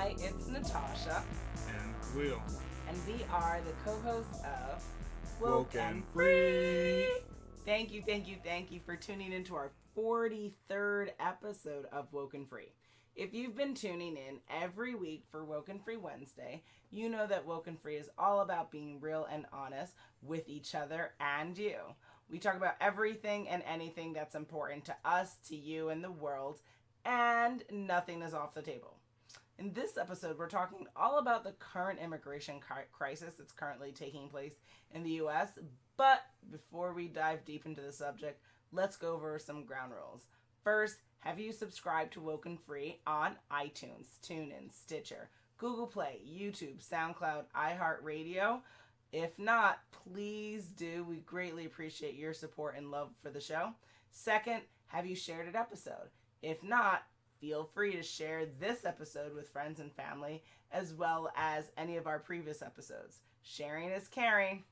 Hi, it's Natasha. And Will. And we are the co-hosts of WokeNFree. Thank you for tuning into our 43rd episode of WokeNFree. If you've been tuning in every week for WokeNFree Wednesday, you know that WokeNFree is all about being real and honest with each other and you. We talk about everything and anything that's important to us, to you, and the world, and nothing is off the table. In this episode, we're talking all about the current immigration crisis that's currently taking place in the U.S., but before we dive deep into the subject, let's go over some ground rules. First, have you subscribed to WokeNFree on iTunes, TuneIn, Stitcher, Google Play, YouTube, SoundCloud, iHeartRadio? If not, please do. We greatly appreciate your support and love for the show. Second, have you shared an episode? If not, feel free to share this episode with friends and family, as well as any of our previous episodes. Sharing is caring.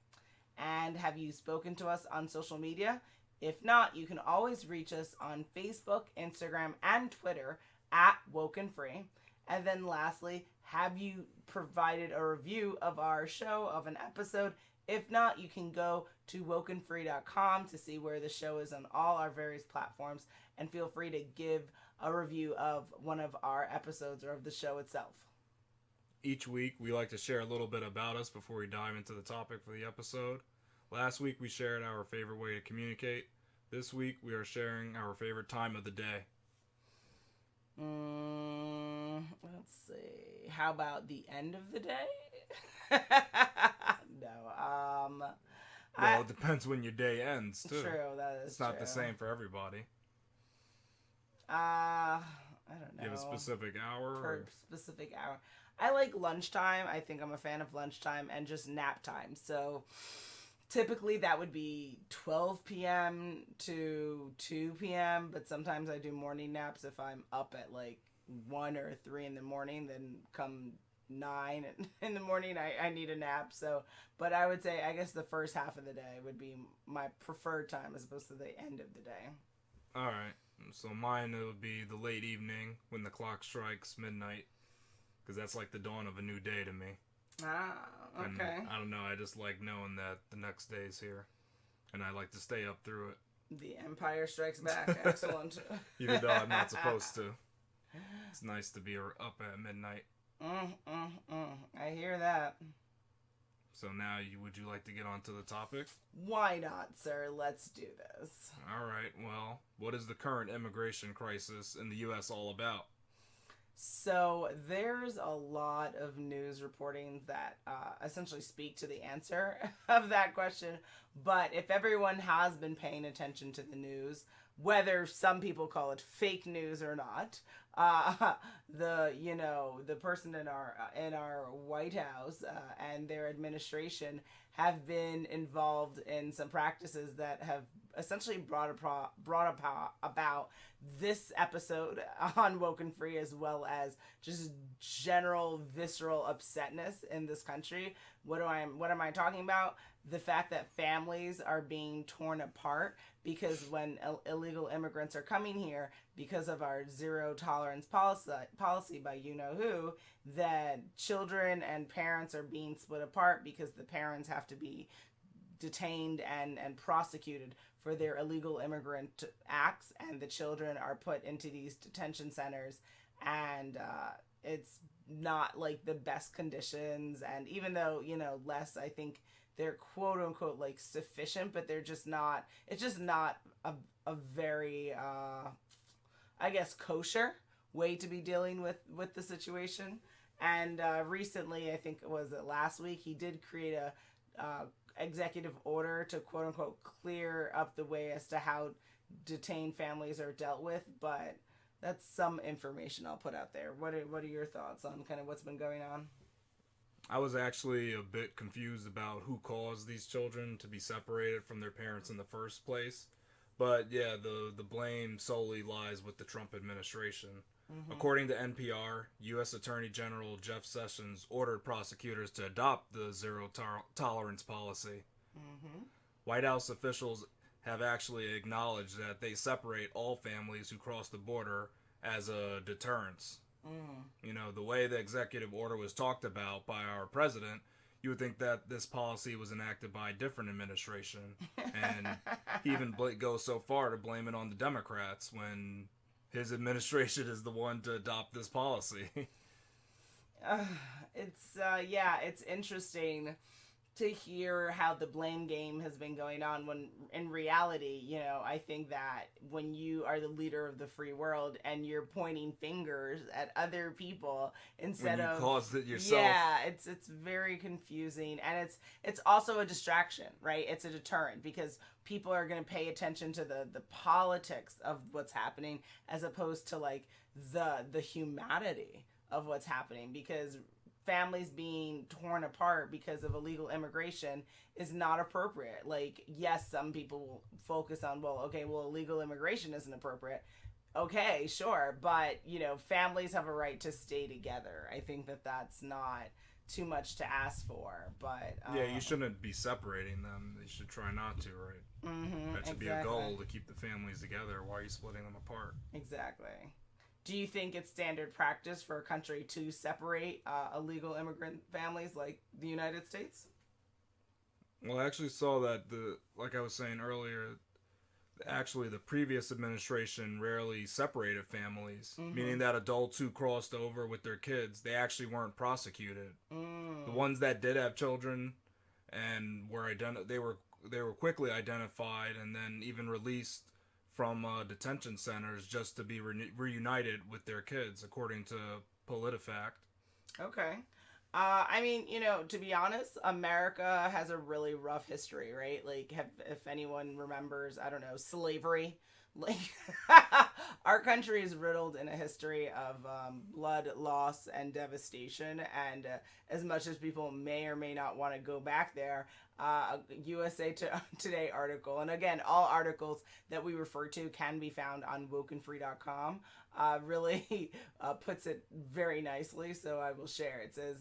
And have you spoken to us on social media? If not, you can always reach us on Facebook, Instagram, and Twitter at WokeNFree. And then lastly, have you provided a review of our show, of an episode? If not, you can go to WokeNFree.com to see where the show is on all our various platforms, and feel free to give a review of one of our episodes or of the show itself. Each week, we like to share a little bit about us before we dive into the topic for the episode. Last week, we shared our favorite way to communicate. This week, we are sharing our favorite time of the day. Let's see. How about the end of the day? No. Well, it depends when your day ends, too. True, that is It's not true. the same for everybody. I don't know. You have a specific hour? Specific hour. I like lunchtime. I think I'm a fan of lunchtime and just nap time. So typically that would be 12 p.m. to 2 p.m. But sometimes I do morning naps if I'm up at like 1 or 3 in the morning. Then come 9 in the morning, I need a nap. So, but I would say, I guess the first half of the day would be my preferred time as opposed to the end of the day. All right. So mine, it would be the late evening when the clock strikes midnight. Because that's like the dawn of a new day to me. Okay. And I don't know, I just like knowing that the next day is here. And I like to stay up through it. The Empire Strikes Back. Excellent. Even though I'm not supposed to. It's nice to be up at midnight. I hear that. So now, would you like to get on to the topic? Why not, sir? Let's do this. All right. Well, what is the current immigration crisis in the U.S. all about? So there's a lot of news reporting that essentially speak to the answer of that question. But if everyone has been paying attention to the news, whether some people call it fake news or not, the person in our White House and their administration have been involved in some practices that have essentially brought about this episode on WokeNFree, as well as just general visceral upsetness in this country. What am I talking about? The fact that families are being torn apart because when illegal immigrants are coming here, because of our zero tolerance policy by you know who, that children and parents are being split apart because the parents have to be detained and prosecuted for their illegal immigrant acts, and the children are put into these detention centers, and it's not like the best conditions. And even though, less, I think they're quote unquote like sufficient, but they're just not, it's just not a very I guess kosher way to be dealing with the situation. And recently, I think it was last week, he did create a executive order to quote unquote clear up the way as to how detained families are dealt with. But that's some information I'll put out there. What are your thoughts on kind of what's been going on? I was actually a bit confused about who caused these children to be separated from their parents in the first place. But yeah, the blame solely lies with the Trump administration. Mm-hmm. According to NPR, U.S. Attorney General Jeff Sessions ordered prosecutors to adopt the zero tolerance policy. Mm-hmm. White House officials have actually acknowledged that they separate all families who cross the border as a deterrence. You know, the way the executive order was talked about by our president, you would think that this policy was enacted by a different administration. And he even goes so far to blame it on the Democrats when his administration is the one to adopt this policy. It's interesting to hear how the blame game has been going on when in reality, you know, I think that when you are the leader of the free world and you're pointing fingers at other people instead of caused it yourself. Yeah, it's very confusing, and it's also a distraction, right? It's a deterrent because people are going to pay attention to the politics of what's happening as opposed to like the humanity of what's happening, because families being torn apart because of illegal immigration is not appropriate. Like, yes, some people will focus on, illegal immigration isn't appropriate. Okay, sure. But, you know, families have a right to stay together. I think that that's not too much to ask for. But yeah, you shouldn't be separating them. You should try not to, right? Mm-hmm, that should be a goal, to keep the families together. Why are you splitting them apart? Exactly. Do you think it's standard practice for a country to separate illegal immigrant families like the United States? Well, I actually saw that like I was saying earlier, actually the previous administration rarely separated families, meaning that adults who crossed over with their kids, they actually weren't prosecuted. The ones that did have children and they were quickly identified and then even released from detention centers just to be reunited with their kids, according to PolitiFact. Okay. I mean, you know, to be honest, America has a really rough history, right? Like, if anyone remembers, I don't know, slavery. Like, our country is riddled in a history of blood, loss, and devastation. And as much as people may or may not want to go back there, a USA Today article, and again, all articles that we refer to can be found on WokeNFree.com, really puts it very nicely, so I will share. It says,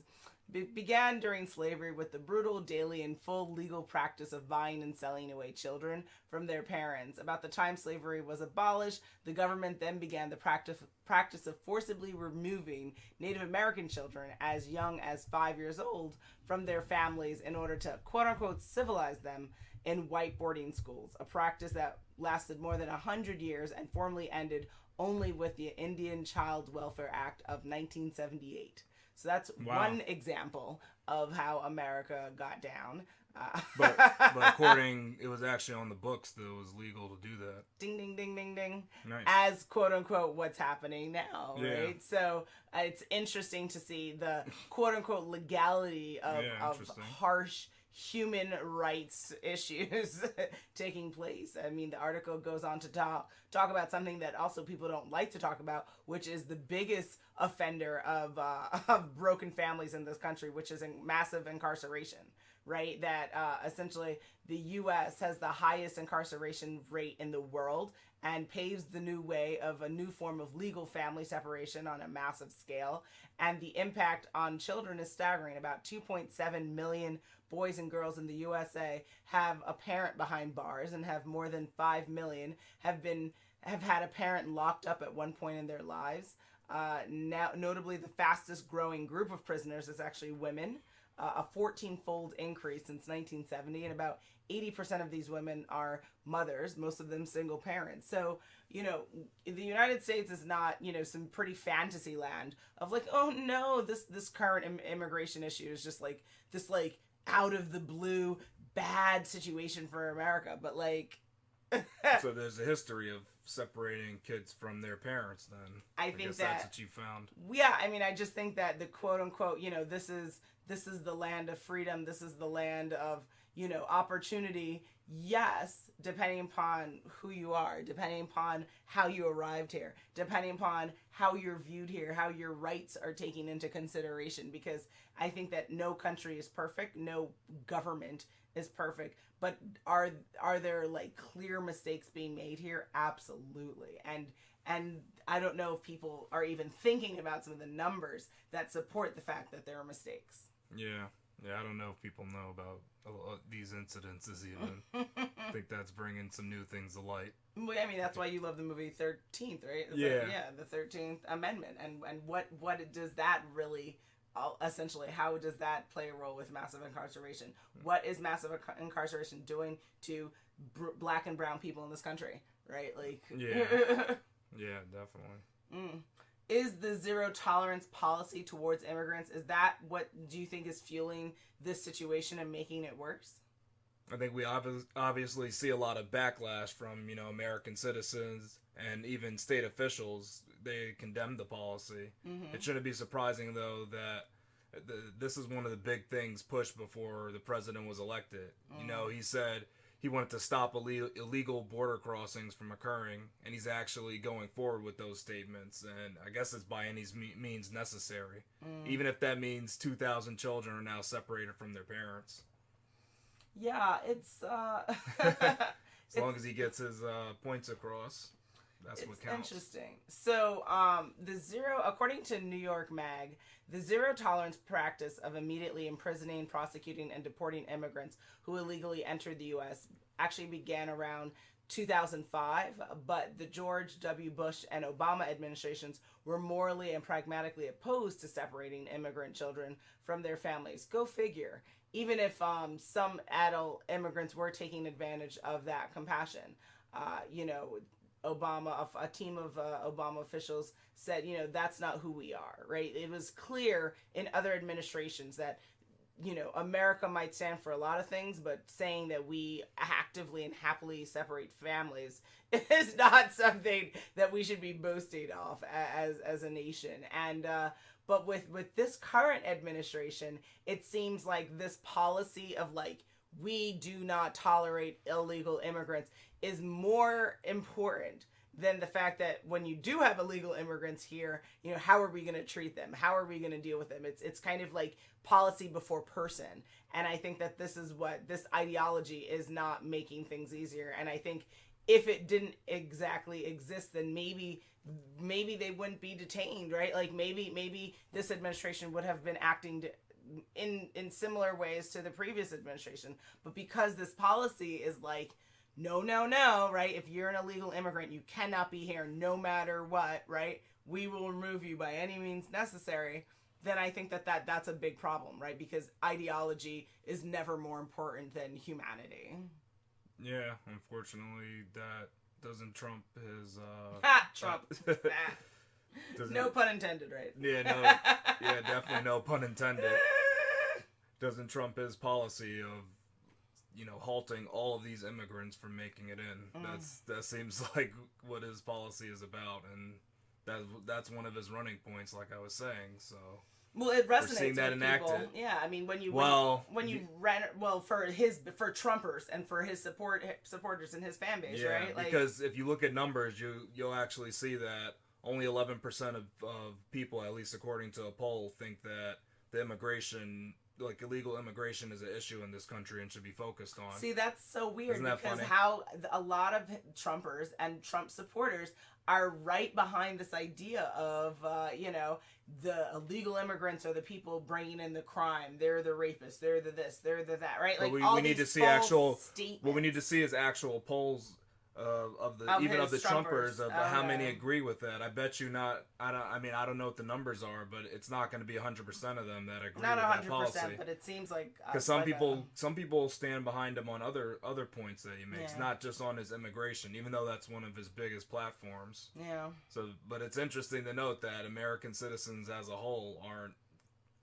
began during slavery with the brutal, daily, and full legal practice of buying and selling away children from their parents. About the time slavery was abolished, the government then began the practice of forcibly removing Native American children as young as 5 years old from their families in order to, quote-unquote, civilize them in white boarding schools, a practice that lasted more than 100 years and formally ended only with the Indian Child Welfare Act of 1978. So that's one example of how America got down. But it was actually on the books that it was legal to do that. Ding, ding, ding, ding, ding. Nice. As, quote unquote, what's happening now, yeah. Right? So it's interesting to see the, quote unquote, legality of harsh human rights issues taking place. I mean, the article goes on to talk about something that also people don't like to talk about, which is the biggest offender of broken families in this country, which is massive incarceration, right? That essentially the U.S. has the highest incarceration rate in the world and paves the new way of a new form of legal family separation on a massive scale. And the impact on children is staggering. About 2.7 million boys and girls in the USA have a parent behind bars, and have more than 5 million have had a parent locked up at one point in their lives. Now, notably, the fastest growing group of prisoners is actually women, a 14-fold increase since 1970, and about 80% of these women are mothers, most of them single parents. So, you know, the United States is not, you know, some pretty fantasy land of like, oh no, this current immigration issue is just like this like out of the blue bad situation for America, but like so there's a history of separating kids from their parents then. I guess that's what you found. Yeah, I mean, I just think that the quote unquote, you know, this is the land of freedom, this is the land of, you know, opportunity. Yes, depending upon who you are, depending upon how you arrived here, depending upon how you're viewed here, how your rights are taken into consideration, because I think that no country is perfect, no government is perfect, but are there like clear mistakes being made here? Absolutely. And I don't know if people are even thinking about some of the numbers that support the fact that there are mistakes. Yeah. Yeah, I don't know if people know about these incidences even. I think that's bringing some new things to light. Well, I mean, that's why you love the movie 13th, right? Yeah. The 13th Amendment. And what does that really, essentially, how does that play a role with massive incarceration? What is massive incarceration doing to black and brown people in this country, right? Like, yeah. Yeah, definitely. Is the zero tolerance policy towards immigrants, is that what do you think is fueling this situation and making it worse? I think we obviously see a lot of backlash from, American citizens and even state officials. They condemn the policy. Mm-hmm. It shouldn't be surprising, though, that this is one of the big things pushed before the president was elected. Mm-hmm. He said he wanted to stop illegal border crossings from occurring, and he's actually going forward with those statements, and I guess it's by any means necessary, even if that means 2,000 children are now separated from their parents. Yeah, it's... as long as he gets his points across, that's what counts. Interesting. So, according to New York Mag, the zero tolerance practice of immediately imprisoning, prosecuting, and deporting immigrants who illegally entered the U.S. actually began around 2005, but the George W. Bush and Obama administrations were morally and pragmatically opposed to separating immigrant children from their families. Go figure. Even if some adult immigrants were taking advantage of that compassion. Obama, a team of Obama officials said, that's not who we are, right? It was clear in other administrations that, America might stand for a lot of things, but saying that we actively and happily separate families is not something that we should be boasting off as a nation. And, but with this current administration, it seems like this policy of like, we do not tolerate illegal immigrants is more important than the fact that when you do have illegal immigrants here, how are we going to treat them? How are we going to deal with them? It's kind of like policy before person. And I think that this ideology is not making things easier. And I think if it didn't exactly exist, then maybe they wouldn't be detained, right? Like maybe this administration would have been acting in similar ways to the previous administration. But because this policy is like, no, right? If you're an illegal immigrant, you cannot be here no matter what, right? We will remove you by any means necessary. Then I think that's a big problem, right? Because ideology is never more important than humanity. Yeah, unfortunately, that doesn't trump his... Trump. No pun intended, right? Yeah, definitely no pun intended. Doesn't trump his policy of, halting all of these immigrants from making it in. That seems like what his policy is about, and that's one of his running points, like I was saying. So, well, it resonates we're seeing that with enacted. People. Yeah, I mean, for Trumpers and for his supporters and his fan base, right? Like, because if you look at numbers, you'll actually see that only 11% of people, at least according to a poll, think that the illegal immigration is an issue in this country and should be focused on. See, that's so weird. Isn't that because funny? How a lot of Trumpers and Trump supporters are right behind this idea of, the illegal immigrants are the people bringing in the crime. They're the rapists. They're the this. They're the that. Right? Like we need to see what we need to see is actual polls of the Trumpers of how many agree with that. I bet you not. I don't know what the numbers are, but it's not going to be 100% of them that agree not with that policy. Not 100%, but it seems like because some people stand behind him on other points that he makes, not just on his immigration, even though that's one of his biggest platforms. Yeah. So, but it's interesting to note that American citizens as a whole aren't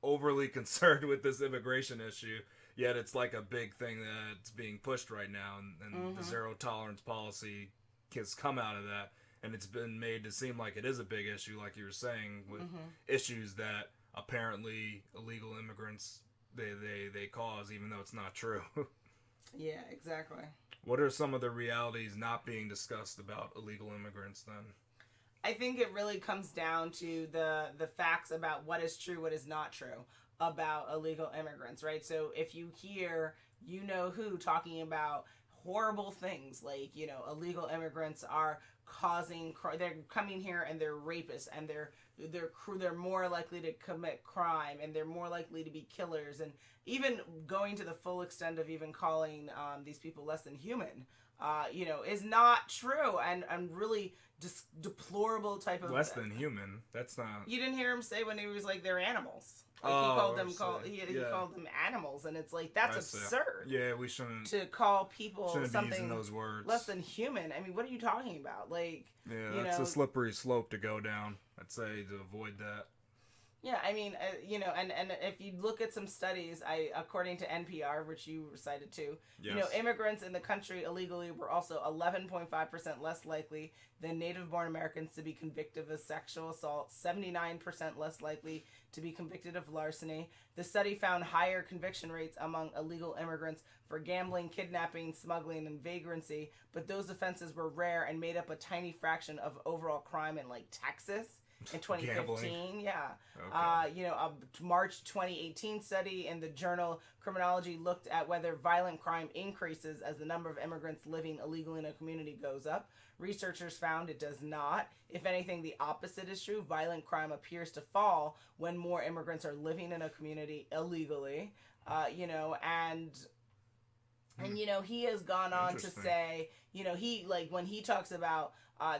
overly concerned with this immigration issue. Yet it's like a big thing that's being pushed right now, and the zero tolerance policy has come out of that, and it's been made to seem like it is a big issue, like you were saying, with issues that apparently illegal immigrants they cause, even though it's not true. Yeah, exactly. What are some of the realities not being discussed about illegal immigrants then? I think it really comes down to the facts about what is true, what is not true about illegal immigrants, right? So if you hear, who talking about horrible things like, you know, illegal immigrants are causing, they're coming here and they're rapists, and they're more likely to commit crime, and they're more likely to be killers, and even going to the full extent of even calling these people less than human, you know, is not true, and really deplorable type of less than human. That's not. You didn't hear him say when he was like, they're animals. Like he called them animals, and it's like, that's absurd. Yeah, we shouldn't to call people something be using those words. Less than human. I mean, what are you talking about? Like, yeah, that's a slippery slope to go down. I'd say to avoid that. Yeah, I mean, you know, and if you look at some studies, according to NPR, which you cited too, yes, you know, immigrants in the country illegally were also 11.5% less likely than native-born Americans to be convicted of sexual assault, 79% less likely to be convicted of larceny. The study found higher conviction rates among illegal immigrants for gambling, kidnapping, smuggling, and vagrancy, but those offenses were rare and made up a tiny fraction of overall crime in, like, Texas. In 2015, gambling. Yeah. Okay. You know, a March 2018 study in the journal Criminology looked at whether violent crime increases as the number of immigrants living illegally in a community goes up. Researchers found it does not. If anything, the opposite is true. Violent crime appears to fall when more immigrants are living in a community illegally. You know, and you know, he has gone on to say, you know, he, like, when he talks about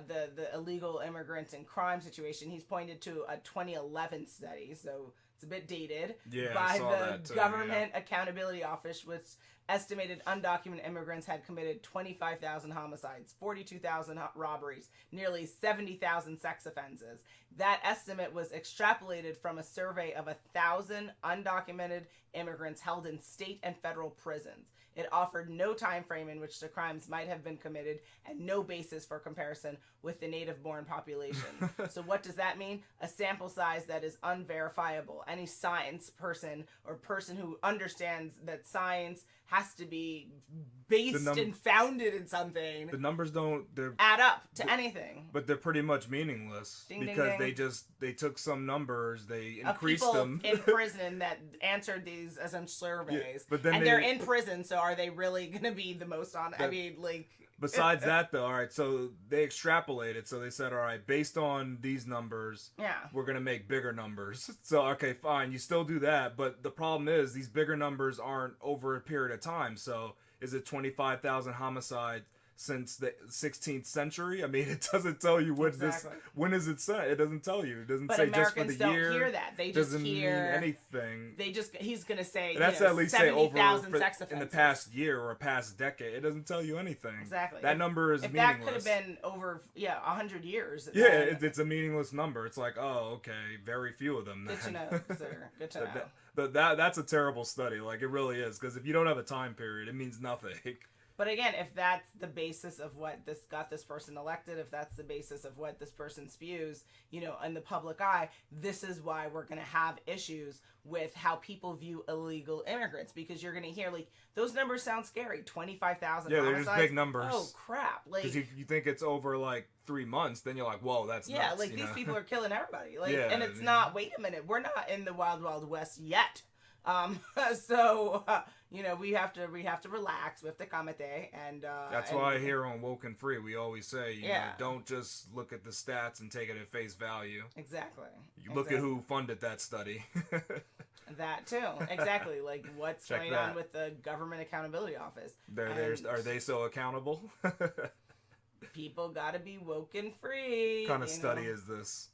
the illegal immigrant and crime situation, he's pointed to a 2011 study, so it's a bit dated, by the Government Accountability Office, which estimated undocumented immigrants had committed 25,000 homicides, 42,000 robberies, nearly 70,000 sex offenses. That estimate was extrapolated from a survey of 1,000 undocumented immigrants held in state and federal prisons. It offered no time frame in which the crimes might have been committed and no basis for comparison with the native-born population. So what does that mean? A sample size that is unverifiable. Any science person or person who understands that science has to be based and founded in something. The numbers don't add up to anything. But they're pretty much meaningless because they took some numbers, they increased them. In prison that answered these essential surveys, but then they're in prison, so are they really going to be the most on? I mean, like. Besides that, though, all right, so they extrapolated. So they said, all right, based on these numbers, we're going to make bigger numbers. So, okay, fine, you still do that. But the problem is these bigger numbers aren't over a period of time. So is it 25,000 homicides since the 16th century? I mean, it doesn't tell you when is it set. It doesn't tell you. It doesn't say Americans just for the year. Don't hear that. They just doesn't hear mean anything. He's going to say, that's at least 70,000 sex offenses in the past year or a past decade. It doesn't tell you anything. Exactly. That number is meaningless. If that could have been over 100 years. Yeah, it's a meaningless number. It's like, oh, okay, very few of them. Good to know, sir. Good to know. That's a terrible study. Like, it really is, because if you don't have a time period, it means nothing. But again, if that's the basis of what got this person elected, if that's the basis of what this person spews, you know, in the public eye, this is why we're going to have issues with how people view illegal immigrants, because you're going to hear, like, those numbers sound scary. 25,000 Yeah, homicides. they're just big numbers. Oh, crap. Like, because you think it's over, like, 3 months, then you're like, whoa, that's nuts. Yeah, like, these people are killing everybody. Like, and it's not, wait a minute, we're not in the wild, wild west yet. You know, we have to relax with the comité, and that's why here on WokeNFree we always say, you know, don't just look at the stats and take it at face value. Exactly. You look at who funded that study. That too, exactly. Like, what's going on with the Government Accountability Office? Are they so accountable? People gotta be woke and free. What kind of study is this?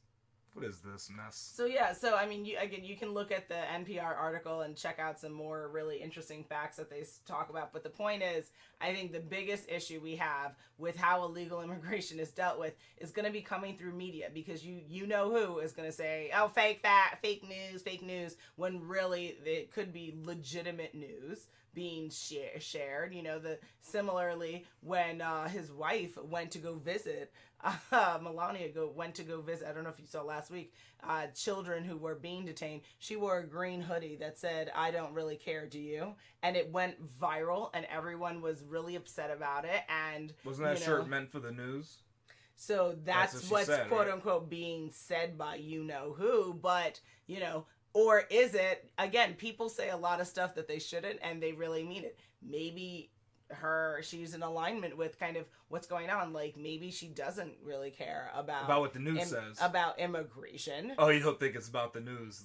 What is this mess? So I mean, you can look at the NPR article and check out some more really interesting facts that they talk about. But the point is, I think the biggest issue we have with how illegal immigration is dealt with is going to be coming through media, because you know who is going to say, oh, fake news, when really it could be legitimate news being shared. You know, similarly when his wife went to go visit, Melania went to go visit, I don't know if you saw last week, children who were being detained. She wore a green hoodie that said, I don't really care, do you? And it went viral, and everyone was really upset about it. And wasn't that shirt meant for the news? So that's what's said, quote unquote being said by you know who, but you know. Or is it, again, people say a lot of stuff that they shouldn't, and they really mean it. Maybe she's in alignment with kind of what's going on. Like, maybe she doesn't really care about what the news says about immigration. Oh, you don't think it's about the news?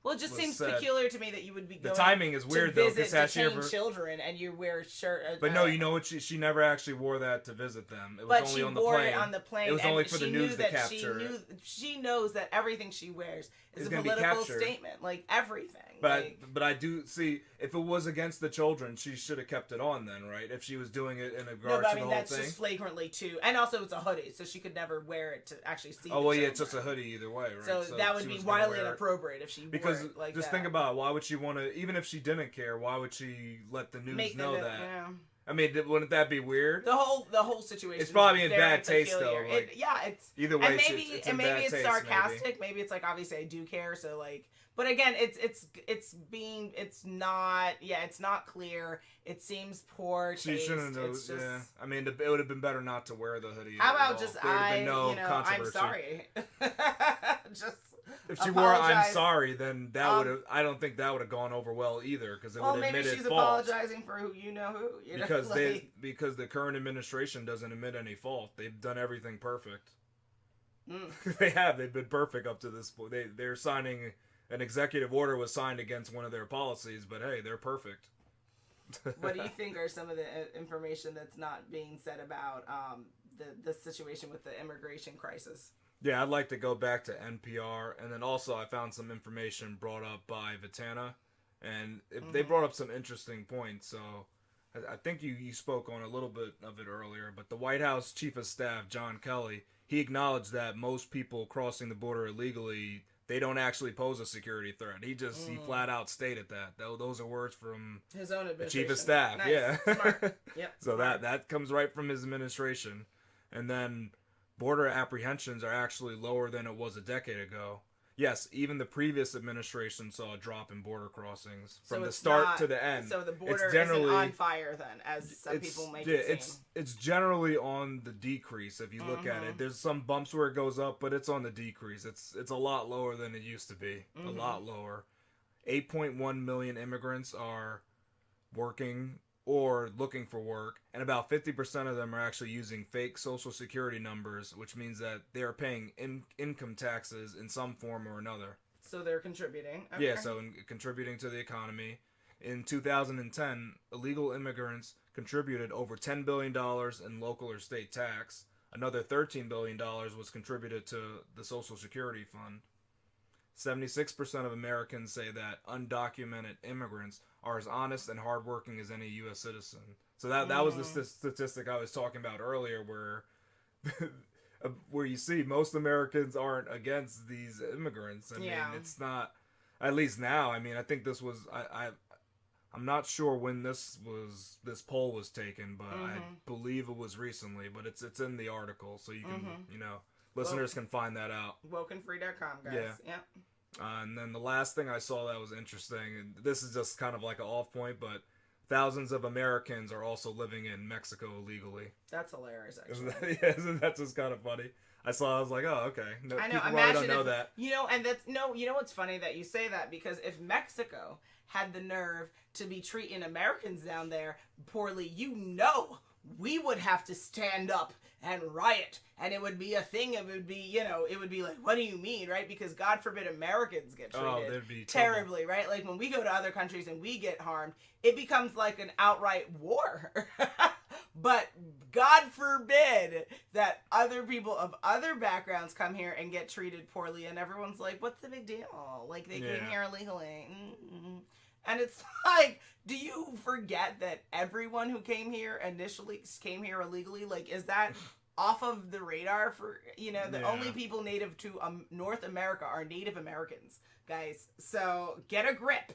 Well, it just seems peculiar to me that you would be going the timing is weird to though, visit detained children and you wear shirt. But no, you know what? She never actually wore that to visit them. It was only on the plane. But she wore it on the plane. It was only for the news to capture it. She knows that everything she wears is a political statement, like everything. But I do see, if it was against the children, she should have kept it on then, right? If she was doing it in regards to the whole thing. No, but I mean, that's just flagrantly too. And also it's a hoodie, so she could never wear it to actually see Oh, well, yeah, it's just a hoodie either way, right? So that would be wildly inappropriate if she wore it like just that. Think about it. Why would she want to, even if she didn't care, why would she let the news know that? Yeah. I mean, wouldn't that be weird? The whole situation. It's probably in bad taste, though. It's either way. And maybe it's sarcastic. Maybe it's like, obviously I do care, so like. But again, it's not clear. It seems poor taste. She shouldn't have. Yeah, I mean, it would have been better not to wear the hoodie. How about just I'm sorry. Just. If she wore "I'm sorry," then that would have. I don't think that would have gone over well either, because it would have admitted fault. Maybe she's apologizing for who you know who. Because the current administration doesn't admit any fault. They've done everything perfect. They have. They've been perfect up to this point. They're signing an executive order was signed against one of their policies, but hey, they're perfect. What do you think are some of the information that's not being said about the situation with the immigration crisis? Yeah, I'd like to go back to NPR, and then also I found some information brought up by Vitana, and they brought up some interesting points. So I think you spoke on a little bit of it earlier, but the White House Chief of Staff, John Kelly, he acknowledged that most people crossing the border illegally, they don't actually pose a security threat. He flat out stated that. Those are words from his own administration. The Chief of Staff. Nice. Yeah. Smart. Yep. So that comes right from his administration. And then border apprehensions are actually lower than it was a decade ago. Yes, even the previous administration saw a drop in border crossings from the start to the end. So the border isn't on fire then, as some people make it seem. It's generally on the decrease if you look at it. There's some bumps where it goes up, but it's on the decrease. It's a lot lower than it used to be. A lot lower. 8.1 million immigrants are working or looking for work, and about 50% of them are actually using fake social security numbers, which means that they are paying income taxes in some form or another. So they're contributing. Okay. Yeah, so contributing to the economy. In 2010, illegal immigrants contributed over $10 billion in local or state tax. Another $13 billion was contributed to the Social Security Fund. 76% of Americans say that undocumented immigrants are as honest and hardworking as any U.S. citizen. So that was the statistic I was talking about earlier, where you see most Americans aren't against these immigrants. I mean, it's not, at least now. I mean, I think this was I'm not sure when this poll was taken, but I believe it was recently. But it's in the article, so you can listeners can find that out. WokeNFree.com, guys. Yeah. And then the last thing I saw that was interesting, and this is just kind of like an off point, but thousands of Americans are also living in Mexico illegally. That's hilarious, actually. Isn't that just kind of funny? I was like, oh, okay. No, I know. People probably don't know that. You know what's funny that you say that, because if Mexico had the nerve to be treating Americans down there poorly, we would have to stand up and riot, and it would be a thing. It would be, it would be like, what do you mean, right? Because God forbid Americans get treated terribly, right? Like when we go to other countries and we get harmed, it becomes like an outright war. But God forbid that other people of other backgrounds come here and get treated poorly, and everyone's like, what's the big deal? Like, they came here illegally. And it's like, do you forget that everyone who came here initially came here illegally? Like, is that off of the radar for, the only people native to North America are Native Americans, guys. So get a grip.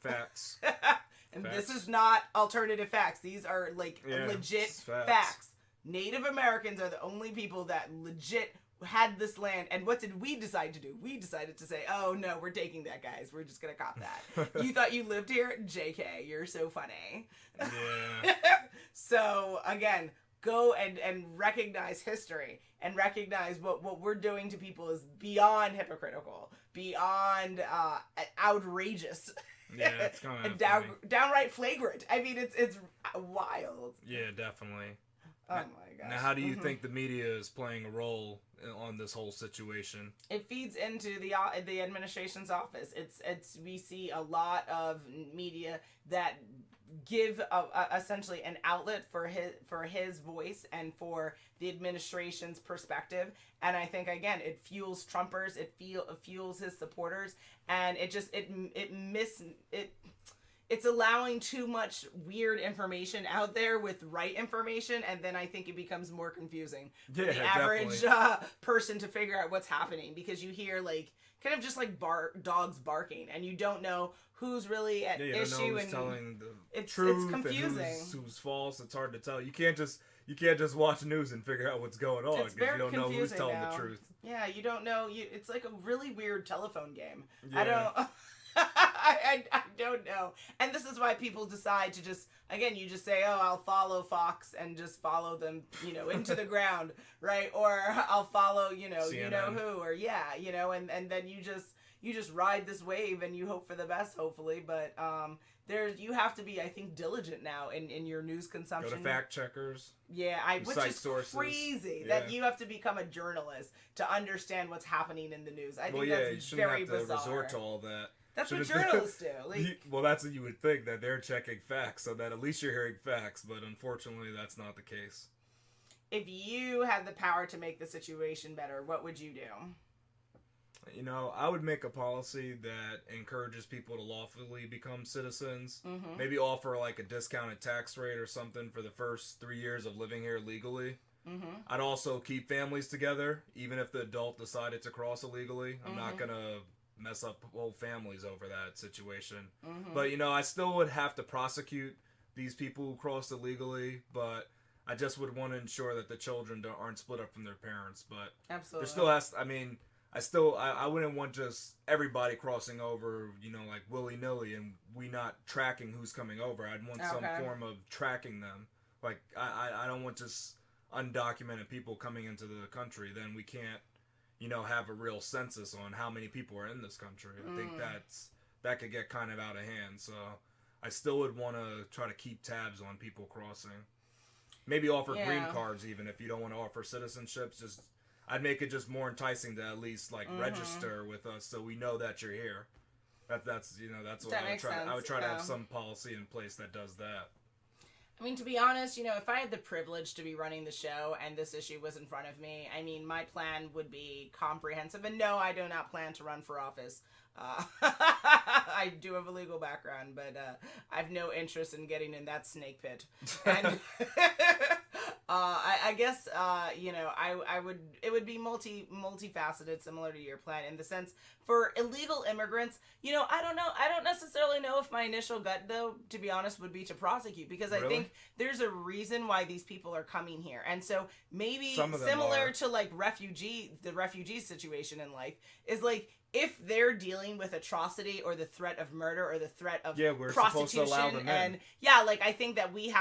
Facts. And facts. This is not alternative facts. These are legit facts. Native Americans are the only people that legit had this land, and what did we decide to do? We decided to say, oh no, we're taking that, guys. We're just gonna cop that. You thought you lived here? JK, you're so funny. Yeah. So again, go and recognize history, and recognize what we're doing to people is beyond hypocritical, beyond outrageous. Yeah, it's kind of downright flagrant. I mean, it's wild. Yeah, definitely. Oh my gosh. Now, how do you think the media is playing a role on this whole situation? It feeds into the administration's office. It's we see a lot of media that give essentially an outlet for his voice and for the administration's perspective, and I think again it fuels Trumpers, it fuels his supporters, and it's allowing too much weird information out there with right information, and then I think it becomes more confusing for the average person to figure out what's happening, because you hear like kind of just like dogs barking, and you don't know who's really at issue, don't know who's and telling the truth, it's confusing, and who's false. It's hard to tell. You can't just watch news and figure out what's going on, because you don't know who's telling the truth. Yeah, you don't know. It's like a really weird telephone game. Yeah. I don't. I don't know. And this is why people decide to just, again, you just say, oh, I'll follow Fox and just follow them, into the ground, right? Or I'll follow, CNN. you know who, or and then you just ride this wave and you hope for the best, hopefully. But you have to be, I think, diligent now in your news consumption. Go to fact checkers. Yeah, which is sources. Crazy that you have to become a journalist to understand what's happening in the news. I think that's very bizarre. You shouldn't have to resort to all that. That's what journalists do. Well, that's what you would think, that they're checking facts, so that at least you're hearing facts, but unfortunately that's not the case. If you had the power to make the situation better, what would you do? I would make a policy that encourages people to lawfully become citizens. Mm-hmm. Maybe offer like a discounted tax rate or something for the first 3 years of living here legally. Mm-hmm. I'd also keep families together, even if the adult decided to cross illegally. I'm not going to mess up whole families over that situation. Mm-hmm. But, I still would have to prosecute these people who crossed illegally, but I just would want to ensure that the children aren't split up from their parents. But absolutely, there still has, I wouldn't want just everybody crossing over, like willy-nilly, and we not tracking who's coming over. I'd want some form of tracking them. Like, I don't want just undocumented people coming into the country. Then we can't, have a real census on how many people are in this country. I think that could get kind of out of hand. So I still would want to try to keep tabs on people crossing. Maybe offer green cards, even if you don't want to offer citizenships. I'd make it just more enticing to at least register with us, so we know that you're here. That's what I would try. I would try to have some policy in place that does that. I mean, to be honest, if I had the privilege to be running the show and this issue was in front of me, I mean, my plan would be comprehensive. And no, I do not plan to run for office. I do have a legal background, but I have no interest in getting in that snake pit. And I guess it would be multifaceted, similar to your plan, in the sense for illegal immigrants. I don't know. I don't necessarily know if my initial gut, though, to be honest, would be to prosecute, because I think there's a reason why these people are coming here, and so maybe similar to like the refugee situation in life is like, if they're dealing with atrocity or the threat of murder or the threat of we're prostitution, supposed to allow them and I think that we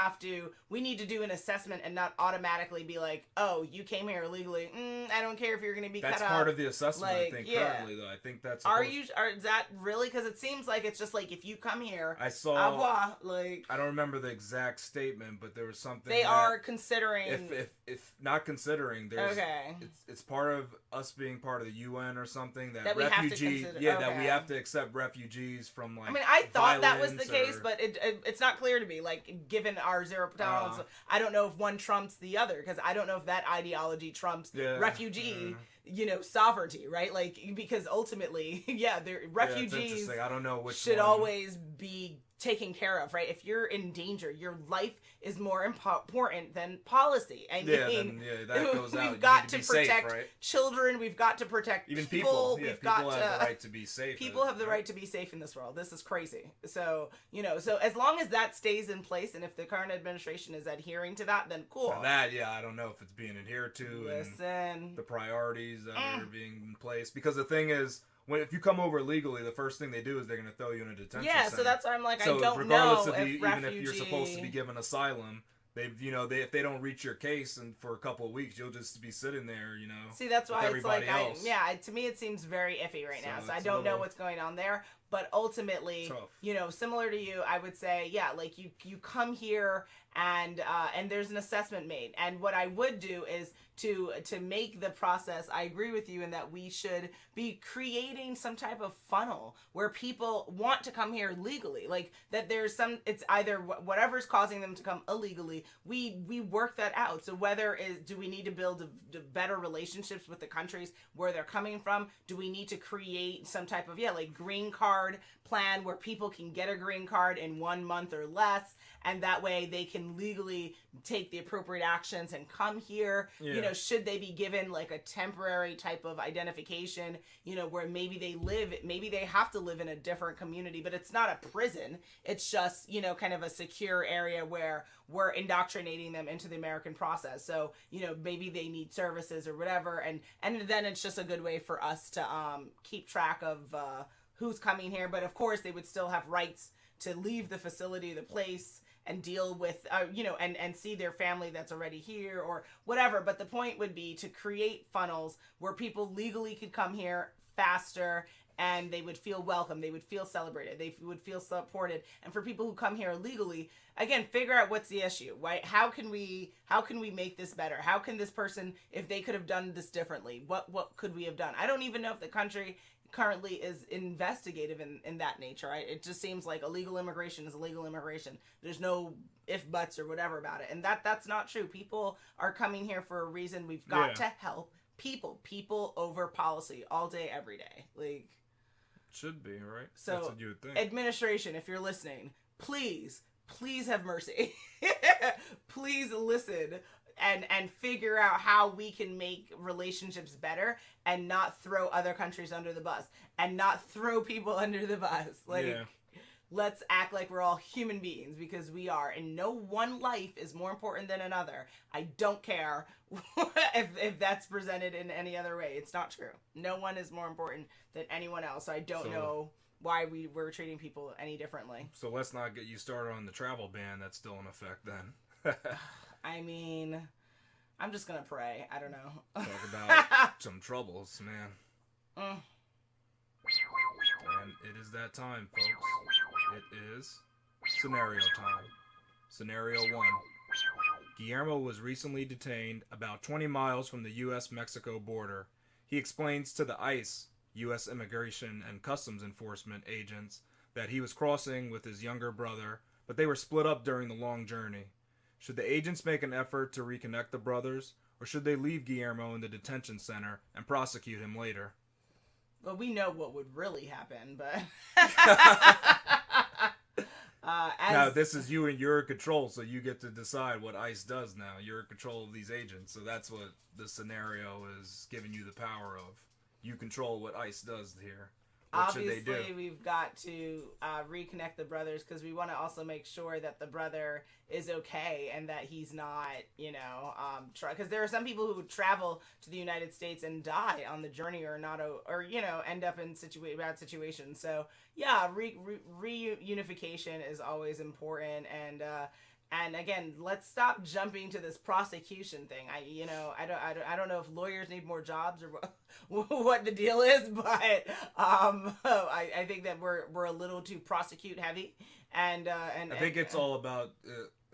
need to do an assessment and not automatically be like, oh, you came here illegally. I don't care if you're going to be cut off. That's part of the assessment, I think, currently, though. I think that's... Is that really? Because it seems like it's just like, if you come here, I saw... au revoir, like... I don't remember the exact statement, but there was something they are considering... If not considering, there's... Okay. It's part of us being part of the UN or something, that we have to consider. That we have to accept refugees from, like, I thought that was the case, but it's not clear to me. Like, given our zero tolerance, I don't know if one trumps the other, because I don't know if that ideology trumps refugee, sovereignty, right? Like, because ultimately, refugees I don't know which should always be taken care of, right? If you're in danger, your life is more important than policy. I mean, that goes out. We've got to safe, protect right? children. We've got to protect even people. We've got have the right to be safe. People have the right to be safe in this world. This is crazy. So, so as long as that stays in place, and if the current administration is adhering to that, then cool. Now that, I don't know if it's being adhered to. Listen. And the priorities that are being in place. Because the thing is, if you come over illegally, the first thing they do is they're going to throw you in a detention center. So that's why I'm like, so I don't regardless know of if even if you're supposed to be given asylum, if they don't reach your case, and for a couple of weeks, you'll just be sitting there, See, that's why it's like, else. to me it seems very iffy right now. So I don't know what's going on there. But ultimately, Tough. Similar to you, I would say, yeah, like you come here and there's an assessment made. And what I would do is to make the process, I agree with you in that we should be creating some type of funnel where people want to come here legally. Like that there's it's either whatever's causing them to come illegally, we work that out. So do we need to build better relationships with the countries where they're coming from? Do we need to create some type of, green card plan where people can get a green card in 1 month or less, and that way they can legally take the appropriate actions and come here? Should they be given like a temporary type of identification, where maybe they have to live in a different community, but it's not a prison. It's just, kind of a secure area where we're indoctrinating them into the American process. So, maybe they need services or whatever. And then it's just a good way for us to keep track of who's coming here. But of course, they would still have rights to leave the facility, the place, and deal with, and see their family that's already here or whatever. But the point would be to create funnels where people legally could come here faster and they would feel welcome. They would feel celebrated. They would feel supported. And for people who come here illegally, again, figure out what's the issue, right? How can we make this better? How can this person, if they could have done this differently, what could we have done? I don't even know if the country currently is investigative in that nature, right? It just seems like illegal immigration is illegal immigration. There's no if, buts, or whatever about it. And that's not true. People are coming here for a reason. We've got to help people over policy all day, every day. Like, should be, right? So, that's what you would think. Administration, if you're listening, please have mercy. Please listen and figure out how we can make relationships better and not throw other countries under the bus and not throw people under the bus. Let's act like we're all human beings, because we are, and no one life is more important than another. I don't care if that's presented in any other way. It's not true. No one is more important than anyone else. So I don't know why we're treating people any differently. So let's not get you started on the travel ban that's still in effect then. I mean, I'm just going to pray. I don't know. Talk about some troubles, man. And it is that time, folks. It is scenario time. Scenario 1. Guillermo was recently detained about 20 miles from the U.S.-Mexico border. He explains to the ICE, U.S. Immigration and Customs Enforcement agents, that he was crossing with his younger brother, but they were split up during the long journey. Should the agents make an effort to reconnect the brothers, or should they leave Guillermo in the detention center and prosecute him later? Well, we know what would really happen, but... Now, this is you and you're in control, so you get to decide what ICE does now. You're in control of these agents, so that's what the scenario is giving you the power of. You control what ICE does here. What Obviously, should they do? We've got to reconnect the brothers, because we want to also make sure that the brother is okay and that he's not, because there are some people who travel to the United States and die on the journey or end up in bad situations. So yeah, reunification is always important, and again, let's stop jumping to this prosecution thing. I don't know if lawyers need more jobs or what the deal is, but I think that we're a little too prosecute heavy, and I think it's all about.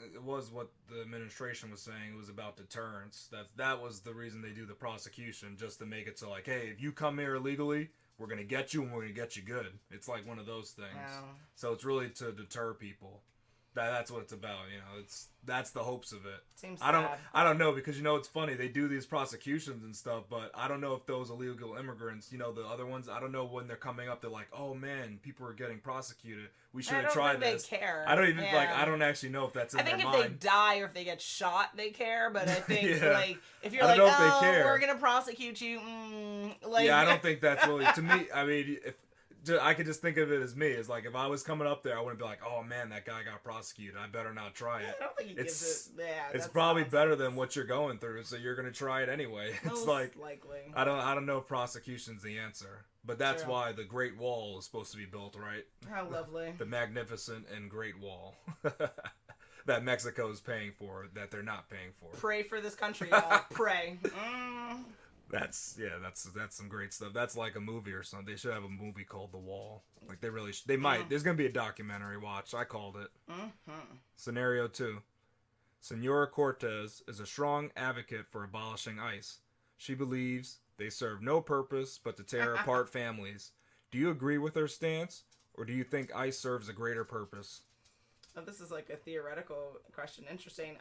It was what the administration was saying. It was about deterrence. That was the reason they do the prosecution, just to make it so like, hey, if you come here illegally, we're gonna get you and we're gonna get you good. It's like one of those things. Wow. So it's really to deter people. That's what it's about, that's the hopes of it. Seems I don't know, because it's funny, they do these prosecutions and stuff, but I don't know if those illegal immigrants, the other ones, I don't know when they're coming up, they're like, oh man, people are getting prosecuted, we should have tried this. They care. I don't even I don't actually know if that's in their mind. I think if they die or if they get shot, they care, but I think if you're we're gonna prosecute you, I don't think that's really, to me, I mean, I could just think of it as me. It's like if I was coming up there, I wouldn't be like, "Oh man, that guy got prosecuted. I better not try it." I don't think it's probably better than what you're going through, so you're gonna try it anyway. It's like likely. I don't know if prosecution's the answer, but that's why the Great Wall is supposed to be built, right? How lovely. The magnificent and Great Wall that Mexico's paying for, that they're not paying for. Pray for this country, y'all. Pray. That's some great stuff. That's like a movie or something. They should have a movie called The Wall. Like they really they might. There's gonna be a documentary. Watch. I called it. Scenario 2. Senora Cortez is a strong advocate for abolishing ICE. She believes they serve no purpose but to tear apart families. Do you agree with her stance, or do you think ICE serves a greater purpose? Oh, this is like a theoretical question. Interesting.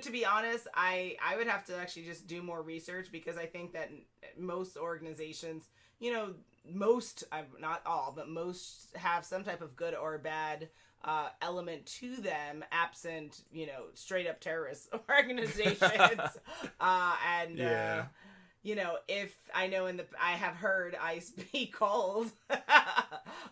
To be honest, I would have to actually just do more research, because I think that most organizations, most, not all, but most have some type of good or bad element to them, absent, straight up terrorist organizations. If I know I have heard ICE be called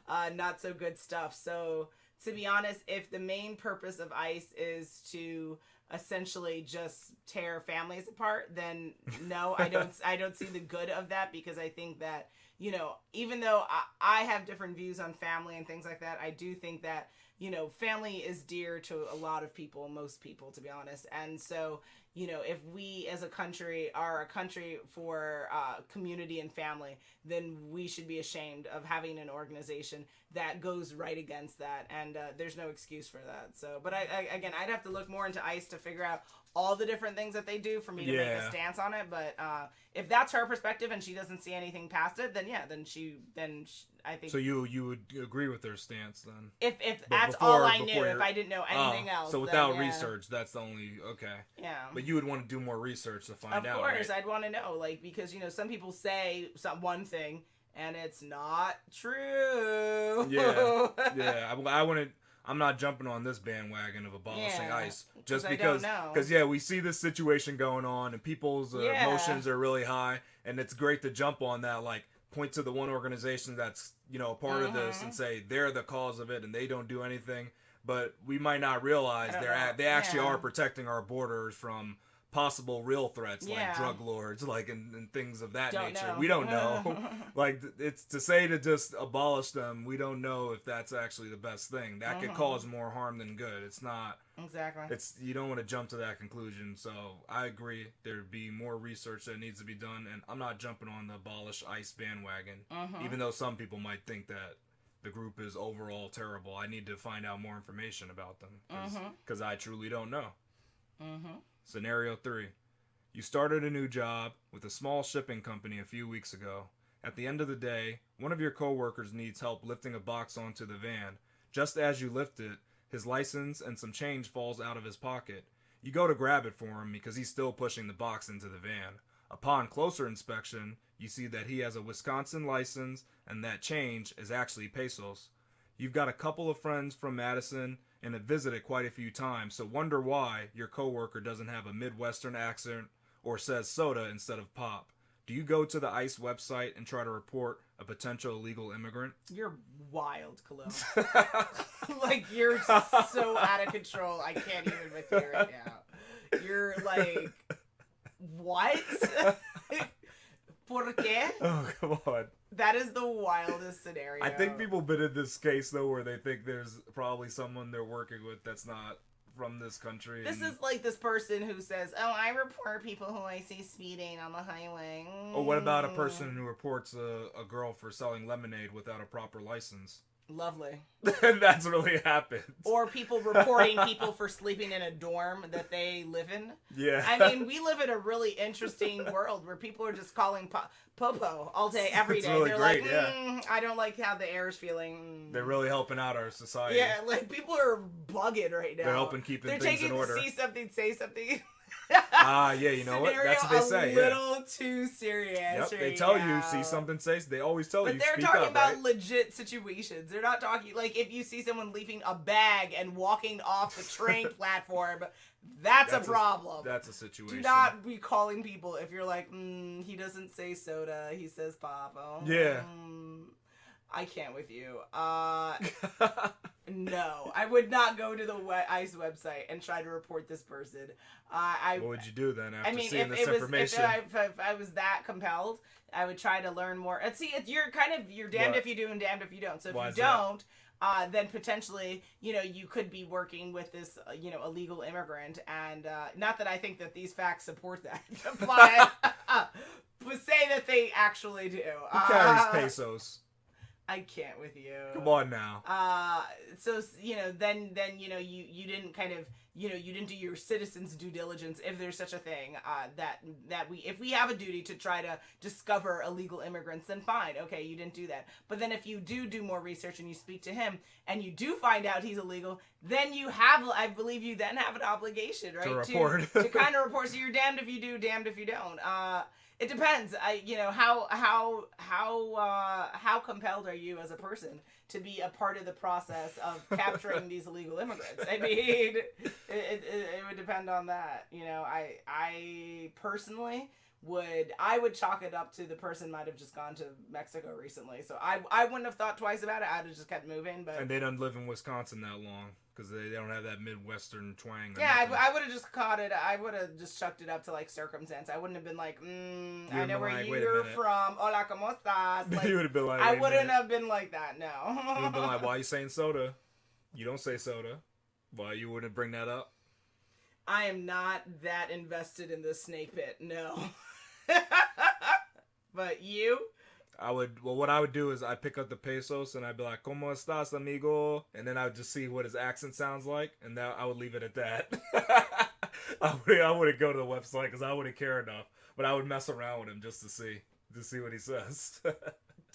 not so good stuff. So to be honest, if the main purpose of ICE is to essentially just tear families apart, then no, I don't see the good of that, because I think that, even though I have different views on family and things like that, I do think that, family is dear to a lot of people, most people, to be honest. And so, if we as a country are a country for community and family, then we should be ashamed of having an organization that goes right against that. And there's no excuse for that. So, but I'd have to look more into ICE to figure out all the different things that they do for me to make a stance on it. But if that's her perspective and she doesn't see anything past it, then I think. So you would agree with their stance then? If that's all I knew, if I didn't know anything else. So without research, that's the only Yeah. But you would want to do more research to find out. Of course, right? I'd want to know, because some people say one thing and it's not true. Yeah. I wouldn't. I'm not jumping on this bandwagon of abolishing ICE just because, we see this situation going on and people's emotions are really high, and it's great to jump on that, point to the one organization that's, part of this and say they're the cause of it and they don't do anything, but we might not realize they actually are protecting our borders from possible real threats like drug lords, and things of that nature. We don't know. It's to say to just abolish them, we don't know if that's actually the best thing. That could cause more harm than good. It's not. Exactly. You don't want to jump to that conclusion. So I agree there'd be more research that needs to be done, and I'm not jumping on the abolish ICE bandwagon, even though some people might think that the group is overall terrible. I need to find out more information about them because I truly don't know. Scenario 3. You started a new job with a small shipping company a few weeks ago. At the end of the day, one of your coworkers needs help lifting a box onto the van. Just as you lift it, his license and some change falls out of his pocket. You go to grab it for him because he's still pushing the box into the van. Upon closer inspection, you see that he has a Wisconsin license and that change is actually pesos. You've got a couple of friends from Madison and have visited quite a few times, so wonder why your coworker doesn't have a Midwestern accent or says soda instead of pop. Do you go to the ICE website and try to report a potential illegal immigrant? You're wild, Khalil. You're so out of control. I can't even with you right now. You're what? ¿Por qué? Oh, come on. That is the wildest scenario. I think people been in this case, though, where they think there's probably someone they're working with that's not from this country. This is like this person who says, I report people who I see speeding on the highway. Or what about a person who reports a girl for selling lemonade without a proper license? Lovely. That's really happened. Or people reporting people for sleeping in a dorm that they live in. Yeah. I mean, we live in a really interesting world where people are just calling Popo all day, every day. Really They're great, I don't like how the air is feeling. They're really helping out our society. Yeah, people are bugging right now. They're helping keep things in order. They're taking see something, say something. Yeah, you know what? That's what they say. A little too serious. Yep, they tell you, see something, say. They always tell you. But they're talking about legit situations. They're not talking if you see someone leaving a bag and walking off the train platform, that's a problem. That's a situation. Do not be calling people if you're he doesn't say soda, he says papa. Yeah. I can't with you. No, I would not go to the ICE website and try to report this person. What would you do then after seeing this information? If I was that compelled, I would try to learn more. And see, you're damned if you do and damned if you don't. So if you don't, then potentially, you could be working with this, illegal immigrant. And not that I think that these facts support that, but say that they actually do. Who carries pesos? I can't with you. Come on now. So then you didn't kind of you didn't do your citizens' due diligence, if there's such a thing. If we have a duty to try to discover illegal immigrants, then fine, okay, you didn't do that. But then if you do more research and you speak to him and you do find out he's illegal, then I believe you then have an obligation, right, to report, to kind of report. So you're damned if you do, damned if you don't. It depends. How compelled are you as a person to be a part of the process of capturing these illegal immigrants? I mean, it would depend on that. I personally would chalk it up to the person might have just gone to Mexico recently, so I wouldn't have thought twice about it. I'd have just kept moving. But and they don't live in Wisconsin that long because they don't have that Midwestern twang. Yeah, I would have just caught it. I would have just chucked it up to like circumstance. I wouldn't have been like, I know where you're from. Hola, ¿cómo estás? Like, you would have been like, I wouldn't have been like that. No. You would have been like, why are you saying soda? You don't say soda. Why you wouldn't bring that up? I am not that invested in the snake pit. No. But you? What I would do is I'd pick up the pesos and I'd be like, ¿Cómo estás, amigo? And then I would just see what his accent sounds like, and then I would leave it at that. I wouldn't go to the website because I wouldn't care enough, but I would mess around with him just to see what he says.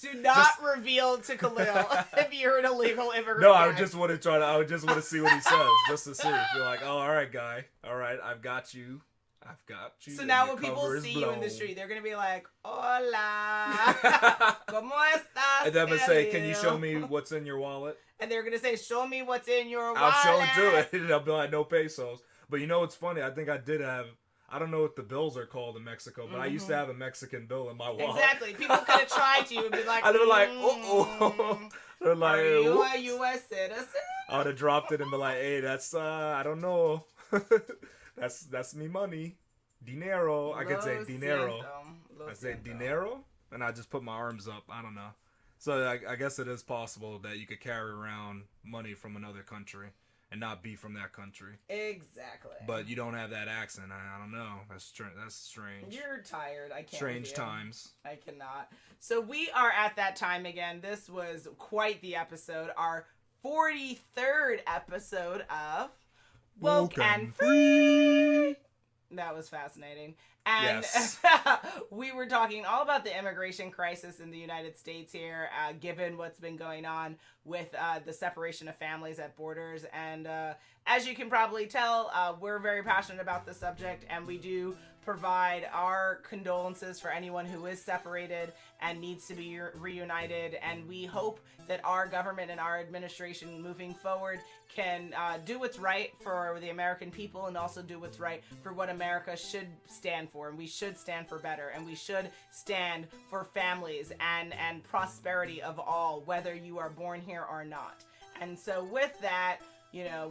Do not reveal to Khalil if you're an illegal immigrant. No, I would just want to see what he says, just to see. Be like, oh, all right, guy. All right, I've got you. So now when people see you in the street, they're going to be like, hola, ¿cómo estás? And then I'm going to say, can you show me what's in your wallet? And they're going to say, show me what's in your wallet. I'll show it to it. And I'll be like, no pesos. But you know what's funny? I think I did have, I don't know what the bills are called in Mexico, but I used to have a Mexican bill in my wallet. Exactly. People could have tried you and be like, I'd be like, uh-oh. They're like, are you a U.S. citizen? I would have dropped it and be like, hey, that's, I don't know. That's me money. Dinero. I could say dinero. I say dinero, and I just put my arms up. I don't know. So I guess it is possible that you could carry around money from another country and not be from that country. Exactly. But you don't have that accent. I don't know. That's strange. You're tired. I can't. Strange times. I cannot. So we are at that time again. This was quite the episode. Our 43rd episode of WokeNFree. That was fascinating. And yes. We were talking all about the immigration crisis in the United States here, given what's been going on with the separation of families at borders. And as you can probably tell, we're very passionate about the subject, and we do provide our condolences for anyone who is separated and needs to be reunited. And we hope that our government and our administration moving forward can do what's right for the American people and also do what's right for what America should stand for. And we should stand for better, and we should stand for families and prosperity of all, whether you are born here or not. And so with that,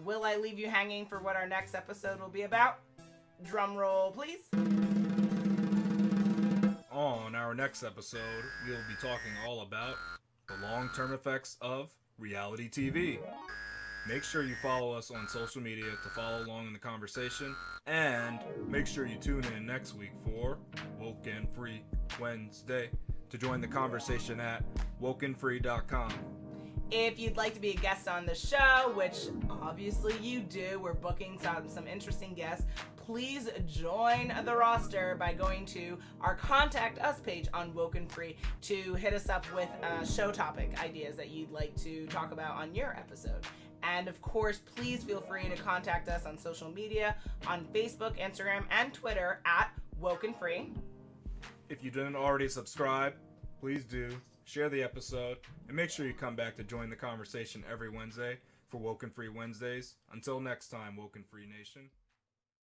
will I leave you hanging for what our next episode will be about? Drum roll, please. On our next episode, we'll be talking all about the long-term effects of reality TV. Make sure you follow us on social media to follow along in the conversation, and make sure you tune in next week for WokeNFree Wednesday to join the conversation at WokeNFree.com. If you'd like to be a guest on the show, which obviously you do, we're booking some interesting guests, please join the roster by going to our Contact Us page on WokeNFree to hit us up with show topic ideas that you'd like to talk about on your episode. And of course, please feel free to contact us on social media, on Facebook, Instagram, and Twitter at WokeNFree. If you didn't already subscribe, please do. Share the episode, and make sure you come back to join the conversation every Wednesday for WokeNFree Wednesdays. Until next time, WokeNFree Nation.